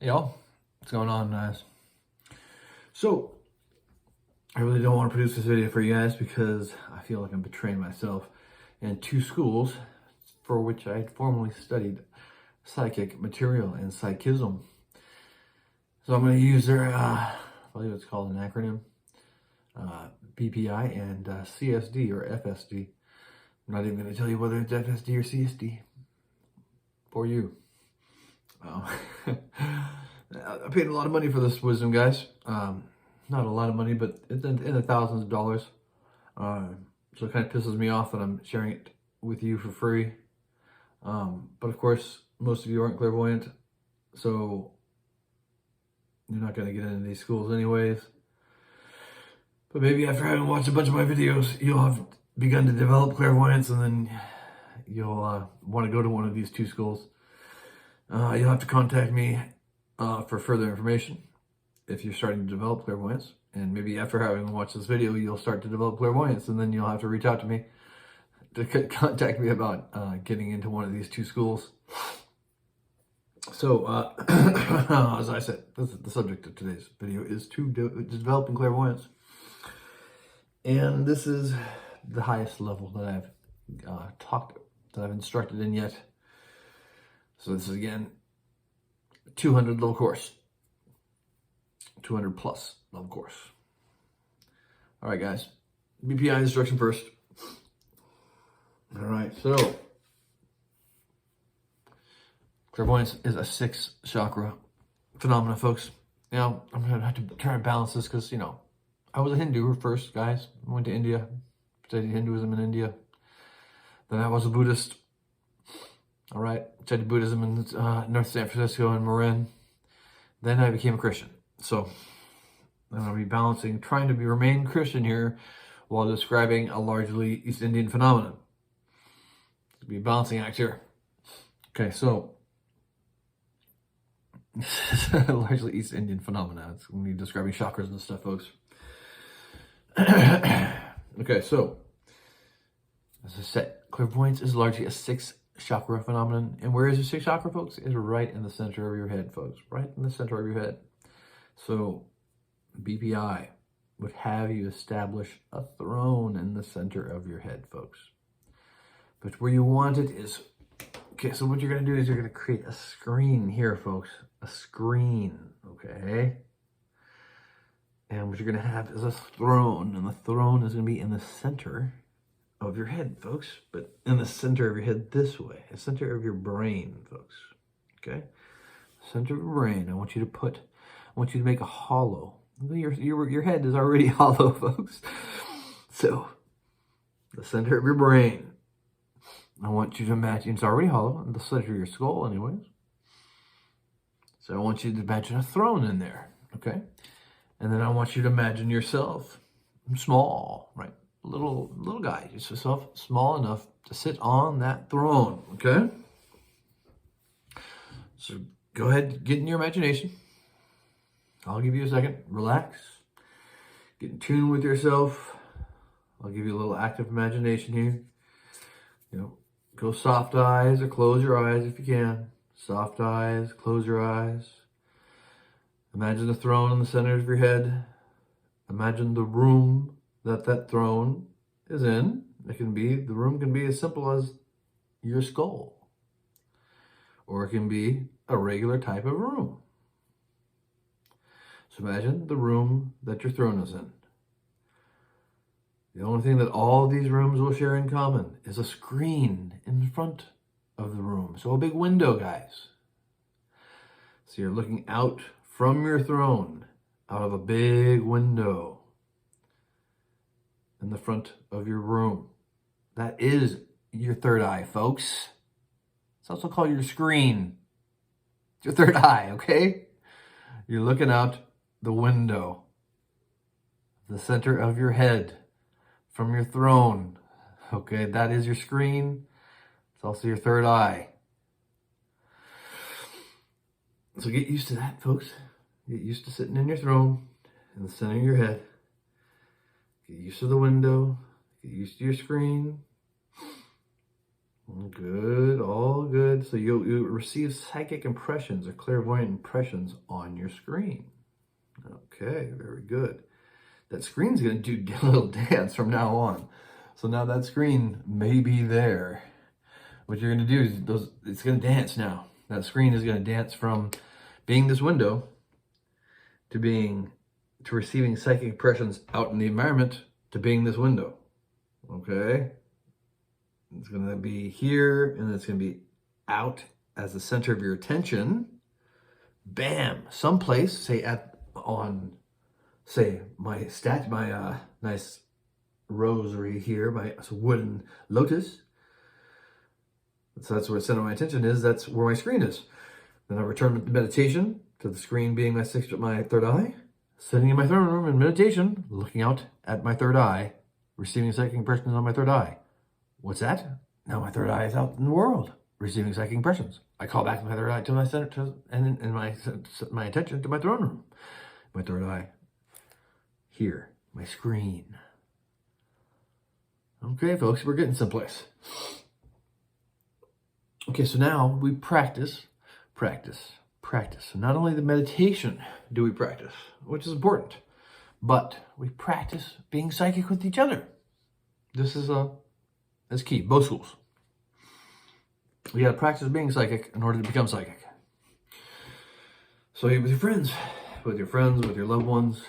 Hey y'all, what's going on, guys? So, I really don't want to produce this video for you guys because I feel like I'm betraying myself in two schools for which I had formerly studied psychic material and psychism. So I'm going to use their, I believe it's called an acronym, BPI and CSD or FSD. I'm not even going to tell you whether it's FSD or CSD for you. I paid a lot of money for this wisdom, guys. Not a lot of money, but it's in the thousands of dollars. So it kind of pisses me off that I'm sharing it with you for free. But of course, most of you aren't clairvoyant, so you're not going to get into these schools anyways. But maybe after having watched a bunch of my videos, you'll have begun to develop clairvoyance, and then you'll want to go to one of these two schools. You'll have to contact me for further information if you're starting to develop clairvoyance. And maybe after having watched this video, you'll start to develop clairvoyance, and then you'll have to reach out to me to contact me about getting into one of these two schools. So, as I said, the subject of today's video is developing clairvoyance. And this is the highest level that I've instructed in yet. So this is, again, 200 level course. 200 plus level course. All right, guys. BPI instruction first. All right, so clairvoyance is a 6 chakra phenomena, folks. Now, I'm going to have to try to balance this because, I was a Hindu first, guys. I went to India, studied Hinduism in India. Then I was a Buddhist. All right, studied Buddhism in North San Francisco and Marin. Then I became a Christian. So I'm going to be balancing, trying to remain Christian here while describing a largely East Indian phenomenon. It'll be a balancing act here. Okay, so largely East Indian phenomena. It's going to be describing chakras and stuff, folks. Okay, so as I said, clairvoyance is largely a 6 chakra phenomenon. And where is the 6th chakra, folks? It's right in the center of your head, folks. Right in the center of your head. So BPI would have you establish a throne in the center of your head, folks. But where you want it is, okay, so what you're going to do is you're going to create a screen here, folks. A screen, okay? And what you're going to have is a throne, and the throne is going to be in the center of your head, folks, but in the center of your head this way, the center of your brain, folks, okay? Center of your brain. I want you to make a hollow. Your head is already hollow, folks. So, the center of your brain, I want you to imagine, it's already hollow, in the center of your skull anyways. So I want you to imagine a throne in there, okay? And then I want you to imagine yourself small, right? Little guy, just yourself small enough to sit on that throne, okay? So go ahead, get in your imagination. I'll give you a second. Relax. Get in tune with yourself. I'll give you a little active imagination here. Go soft eyes or close your eyes if you can. Soft eyes, close your eyes. Imagine the throne in the center of your head. Imagine the room that throne is in. The room can be as simple as your skull. Or it can be a regular type of room. So imagine the room that your throne is in. The only thing that all these rooms will share in common is a screen in front of the room. So a big window, guys. So you're looking out from your throne, out of a big window in the front of your room. That is your third eye, folks. It's also called your screen. It's your third eye, okay? You're looking out the window, the center of your head, from your throne. Okay, that is your screen. It's also your third eye. So get used to that, folks. Get used to sitting in your throne, in the center of your head. Get used to the window. Get used to your screen. Good, all good. So you'll receive psychic impressions or clairvoyant impressions on your screen. Okay, very good. That screen's going to do a little dance from now on. So now that screen may be there. What you're going to do is it's going to dance now. That screen is going to dance from being this window to receiving psychic impressions out in the environment to being this window. Okay? It's going to be here, and it's going to be out as the center of your attention. Bam! Someplace, say my nice rosary here, my wooden lotus. So that's where the center of my attention is. That's where my screen is. Then I return to meditation, to the screen being my third eye, sitting in my throne room in meditation, looking out at my third eye, receiving psychic impressions on my third eye. What's that? Now my third eye is out in the world, receiving psychic impressions. I call back my third eye to my center, and my attention to my throne room. My third eye here, my screen. Okay, folks, we're getting someplace. Okay, so now we practice. So not only the meditation do we practice, which is important, but we practice being psychic with each other. This is that's key, both schools. We gotta practice being psychic in order to become psychic. So with your friends, with your loved ones,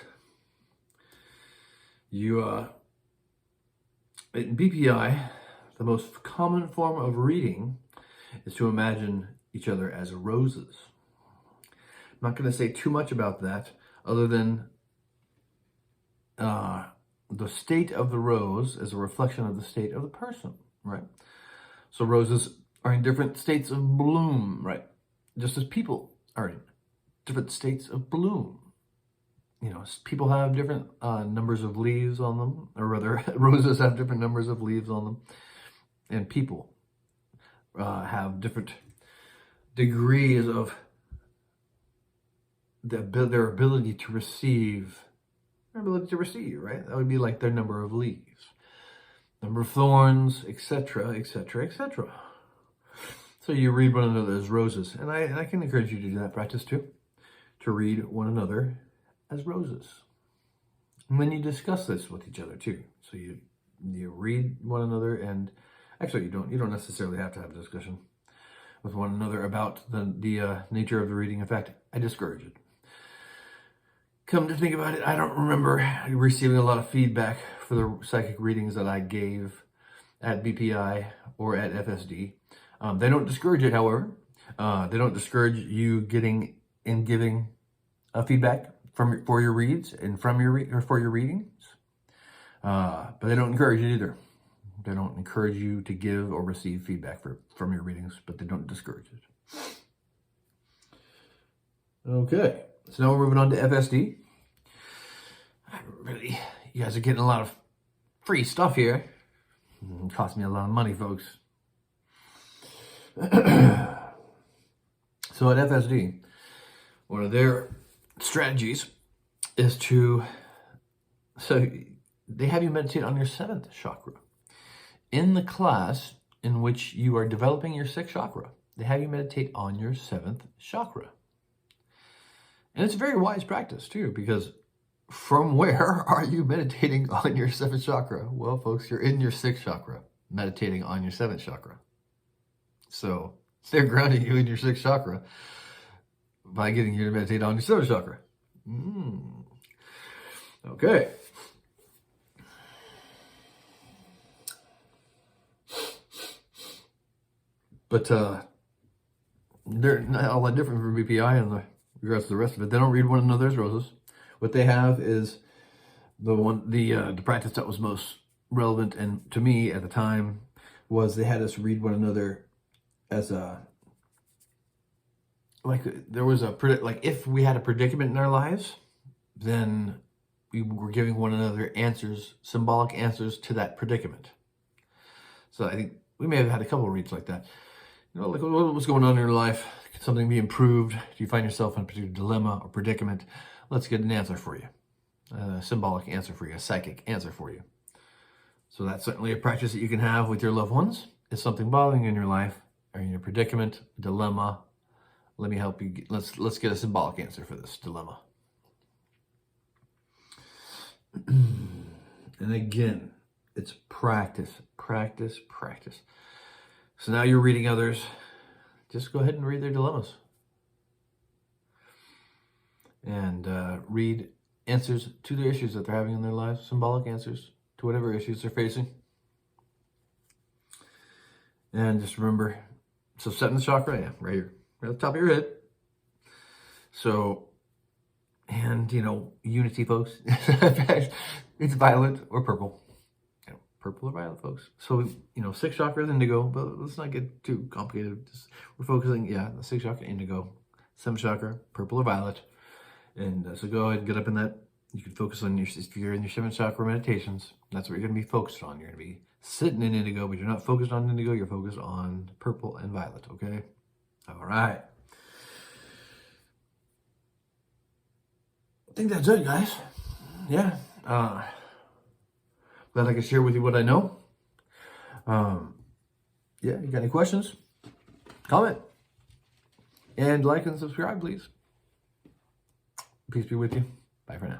in BPI, the most common form of reading is to imagine each other as roses. I'm not going to say too much about that other than the state of the rose is a reflection of the state of the person, right? So roses are in different states of bloom, right? Just as people are in different states of bloom. You know, people have different numbers of leaves on them, or rather, roses have different numbers of leaves on them, and people have different degrees of their ability to receive. Right? That would be like their number of leaves, number of thorns, etc., etc., etc. So you read one another as roses, and I can encourage you to do that practice too, to read one another as roses. And then you discuss this with each other too. So you read one another, and actually you don't necessarily have to have a discussion with one another about the nature of the reading. In fact, I discourage it. Come to think about it, I don't remember receiving a lot of feedback for the psychic readings that I gave at BPI or at FSD. They don't discourage it, however. They don't discourage you getting and giving feedback for your reads and for your readings. But they don't encourage it either. They don't encourage you to give or receive feedback from your readings, but they don't discourage it. Okay, so now we're moving on to FSD. You guys are getting a lot of free stuff here. It cost me a lot of money, folks. So at FSD, one of their strategies is so they have you meditate on your 7th chakra. In the class in which you are developing your 6th chakra, they have you meditate on your 7th chakra. And it's a very wise practice too, because from where are you meditating on your 7th chakra? Well, folks, you're in your 6th chakra, meditating on your 7th chakra. So they're grounding you in your 6th chakra by getting you to meditate on your 7th chakra. Okay. But they're not all that different from BPI in regards to the rest of it. They don't read one another's roses. What they have is the practice that was most relevant and to me at the time was they had us read one another as if we had a predicament in our lives, then we were giving one another answers, symbolic answers to that predicament. So I think we may have had a couple of reads like that. You know, like what was going on in your life? Could something be improved? Do you find yourself in a particular dilemma or predicament? Let's get an answer for you. A symbolic answer for you, a psychic answer for you. So that's certainly a practice that you can have with your loved ones, is something bothering you in your life, or in your predicament, dilemma, let me help you. Let's get a symbolic answer for this dilemma. And again, it's practice, practice, practice. So now you're reading others. Just go ahead and read their dilemmas. And read answers to their issues that they're having in their lives, symbolic answers to whatever issues they're facing. And just remember, so setting the chakra, yeah, right here, right at the top of your head. So, and unity, folks. It's violet or purple. Purple or violet, folks. So, 6th chakra is indigo, but let's not get too complicated. We're focusing, the 6th chakra, indigo. 7th chakra, purple or violet. And so go ahead and get up in that. You can focus on if you're in your 7th chakra meditations, that's what you're going to be focused on. You're going to be sitting in indigo, but you're not focused on indigo. You're focused on purple and violet, okay? All right. I think that's it, guys. Yeah. Glad I could share with you what I know. You got any questions? Comment. And like and subscribe, please. Peace be with you. Bye for now.